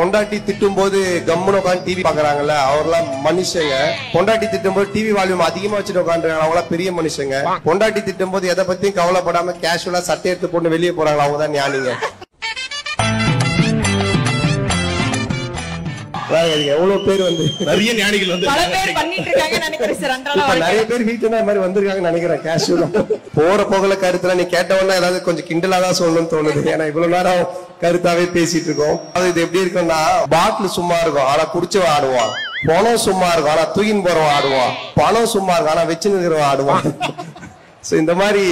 பொண்டாட்டி திட்டும் போது கம்முன்னு உட்காந்து டிவி பாக்குறாங்கல்ல, அவர்லாம் மனுஷங்க. பொண்டாட்டி திட்டும் போது டிவி வால்யூம் அதிகமா வச்சுட்டு உட்காந்துருக்காங்க, அவங்களாம் பெரிய மனுஷங்க. பொண்டாட்டி திட்டும் போது எதை பத்தியும் கவலைப்படாம கேஷுவலா சட்டை எடுத்து போட்டு வெளியே போறாங்களா, அவங்கதான் ஞானிங்க. எவ்வளவு பேர் வந்து நிறைய ஞானிகள் வந்து நிறைய பேர் வீட்டுல இந்த மாதிரி வந்திருக்காங்க நினைக்கிறேன். கேஷுவலா போற போகல கருத்துல நீ கேட்டவொன்னா ஏதாவது கொஞ்சம் கிண்டலாதான் சொல்லணும்னு தோணுது. ஏன்னா இவ்வளவு நேரம் கருத்தாவே பேசிட்டு இருக்கோம். அது இது எப்படி இருக்குன்னா, பாட்டில் சும்மா இருக்கும் ஆனா குடிச்சவன் ஆடுவான், பணம் சும்மா இருக்கும் ஆனா தூக்கின்னு போறவன் ஆடுவான், பணம் சும்மா இருக்கும் ஆனா வச்சு நிற்கிறவன் ஆடுவான். சோ இந்த மாதிரி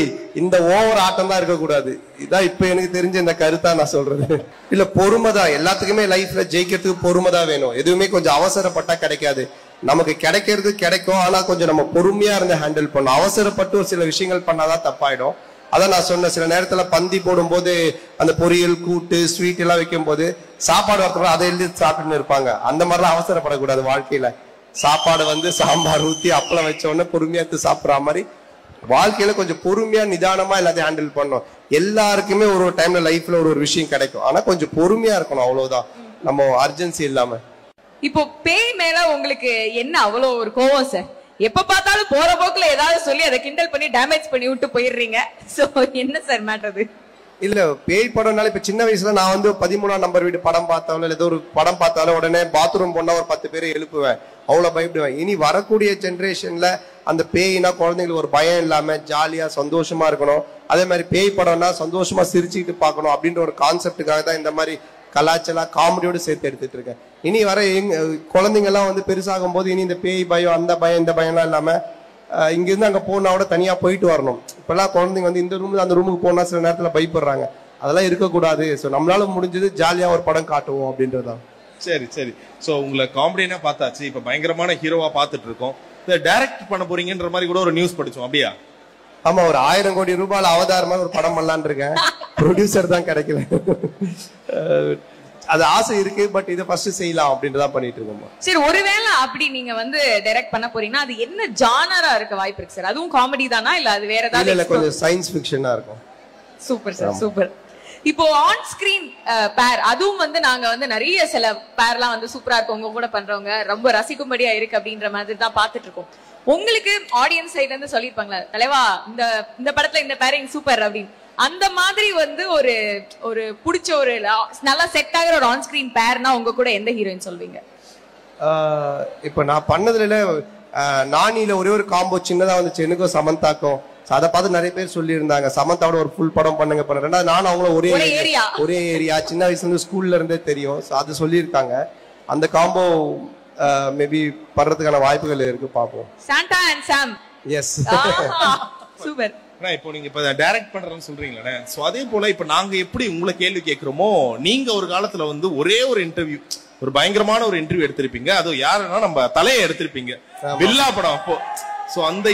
இந்த ஓவர் ஆட்டம் தான் இருக்கக்கூடாது. இதான் இப்ப எனக்கு தெரிஞ்ச இந்த கருத்தா நான் சொல்றது. இல்ல பொறுமைதான் எல்லாத்துக்குமே லைஃப்ல ஜெயிக்கிறதுக்கு பொறுமைதான் வேணும். எதுவுமே கொஞ்சம் அவசரப்பட்டா கிடைக்காது. நமக்கு கிடைக்கிறது கிடைக்கும், ஆனா கொஞ்சம் நம்ம பொறுமையா இருந்து ஹேண்டில் பண்ணும். அவசரப்பட்டு ஒரு சில விஷயங்கள் பண்ணாதான் தப்பாயிடும். அதான் நான் சொன்ன சில நேரத்துல பந்தி போடும் போது அந்த பொரியல் கூட்டு ஸ்வீட் எல்லாம் வைக்கும் போது சாப்பாடு வரத்துல அதை எழுதி சாப்பிட்டுன்னு இருப்பாங்க. அந்த மாதிரிலாம் அவசரப்படக்கூடாது வாழ்க்கையில. சாப்பாடு வந்து சாம்பார் ஊத்தி அப்பளம் வச்ச உடனே பொறுமையா எடுத்து சாப்பிடுற மாதிரி வாழ்க்கையில கொஞ்சம் பொறுமையா நிதானமா எல்லாத்தையும் ஹேண்டில் பண்ணணும். எல்லாருக்குமே ஒரு டைம்ல லைஃப்ல ஒரு விஷயம் கிடைக்கும், ஆனா கொஞ்சம் பொறுமையா இருக்கணும், அவ்வளவுதான். நம்ம அர்ஜென்சி இல்லாம. இப்போ பேய் மேல உங்களுக்கு என்ன அவ்வளவு ஒரு கோவம் சார்? எப்ப பார்த்தாலும் போற போக்குல ஏதாவது சொல்லி அதை கிண்டல் பண்ணி டேமேஜ் பண்ணி விட்டு போயிடுறீங்க. சோ என்ன சார் மேட்டர்? இல்ல பேய் படம்னால இப்ப சின்ன வயசுல நான் வந்து 13ஆம் நம்பர் வீடு படம் பார்த்தாலும் ஏதோ ஒரு படம் பார்த்தாலும் உடனே பாத்ரூம் போனா ஒரு 10 பேரை எழுப்புவேன், அவ்வளவு பயப்படுவேன். இனி வரக்கூடிய ஜெனரேஷன்ல அந்த பேய்னா குழந்தைங்களுக்கு ஒரு பயம் இல்லாம ஜாலியா சந்தோஷமா இருக்கணும். அதே மாதிரி பேய் படம்னா சந்தோஷமா சிரிச்சுக்கிட்டு பார்க்கணும் அப்படின்ற ஒரு கான்செப்டுக்காக தான் இந்த மாதிரி கலாச்சார காமெடியோடு சேர்த்து எடுத்துட்டு இருக்கேன். இனி வர குழந்தைங்க எல்லாம் வந்து பெருசாகும் போது இனி இந்த பேய் பயம் அந்த பயம் இந்த பயம்லாம் இல்லாம இங்க இருந்து அங்க போனாவோட தனியா போயிட்டு வரணும். இப்பெல்லாம் குழந்தைங்க வந்து இந்த ரூம் அந்த ரூமுக்கு போனா சில நேரத்துல பயப்படுறாங்க. அதெல்லாம் இருக்கக்கூடாது. ஸோ நம்மளால முடிஞ்சது ஜாலியா ஒரு படம் காட்டுவோம் அப்படின்றதான். சரி சரி. சோ உங்களை காமெடினா பார்த்தாச்சு, இப்ப பயங்கரமான ஹீரோவா பார்த்துட்டு இருக்கோம். டைரக்ட் பண்ண போறீங்கன்ற மாதிரி கூட ஒரு நியூஸ் படிச்சோம், அப்படியா? ஆமா, ஒரு 1000 கோடி ரூபாய் அவதாரமா ஒரு படம் பண்ணலான் இருக்கேன். ப்ரொடியூசர் தான் கிடைக்கல. அது ஆசை இருக்கு, பட் இதை ஃபர்ஸ்ட் செய்யலாம் அப்படின்றதா பண்ணிட்டு இருக்கோம். சரி, ஒருவேளை அப்படி நீங்க வந்து டைரக்ட் பண்ண போறீங்கன்னா அது என்ன ஜானரா இருக்க வாய்ப்பு இருக்கு சார்? அதுவும் காமெடி தானா இல்ல அது வேற ஏதாவது? இல்ல கொஞ்சம் சயின்ஸ் ஃபிக்ஷனா இருக்கும். Super sir, super. இப்போ ஆன் ஸ்கிரீன் பேர் அதுவும் வந்து நாங்க வந்து நிறைய சில பேர்லாம் வந்து சூப்பரா இருக்கும், உங்க கூட பண்றவங்க ரொம்ப ரசிக்கும்படியா இருக்கு அப்படின்ற மாதிரி தான் பாத்துட்டு இருக்கோம். உங்களுக்கு ஆடியன்ஸ் சைட்ல இருந்து சொல்லிருப்பாங்களா, தலைவா இந்த படத்துல இந்த பேரிங் சூப்பர் அப்படின்னு? அந்த மாதிரி வந்து ஒரு ஒரு பிடிச்ச ஒரு நல்லா செட் ஆகிற ஒரு ஆன் ஸ்கிரீன் பேர்னா உங்க கூட எந்த ஹீரோயின் சொல்வீங்க? இப்ப நான் பண்ணதுல நானில ஒரே ஒரு காம்போ சின்னதா வந்துச்சு, எனக்கும் சமந்தாக்கும். அதை பார்த்து நிறைய பேர் சொல்லி இருந்தாங்க, சமந்தாவோட ஒரு ஃபுல் படம் பண்ணுங்க பண்ண. ரெண்டாவது நானும் அவங்களும் ஒரே ஏரியா சின்ன வயசுல இருந்து ஸ்கூல்ல இருந்தே தெரியும். அது சொல்லியிருக்காங்க. அந்த காம்போ மேபி பண்றதுக்கான வாய்ப்புகள் இருக்கு, பாப்போம். Santa and Sam. Yes, super. இப்போ நீங்க இப்ப டைரக்ட் பண்றேன்னு சொல்றீங்களே, சோ அதே போல இப்ப நாங்க எப்படி உங்களை கேள்வி கேட்கிறோமோ, நீங்க ஒரு காலத்துல வந்து ஒரே ஒரு இன்டர்வியூ, ஒரு பயங்கரமான ஒரு இன்டர்வியூ எடுத்திருப்பீங்க. அது யாருன்னா நம்ம தலையை எடுத்திருப்பீங்க, வில்லா படம் அப்போ. சோ அந்த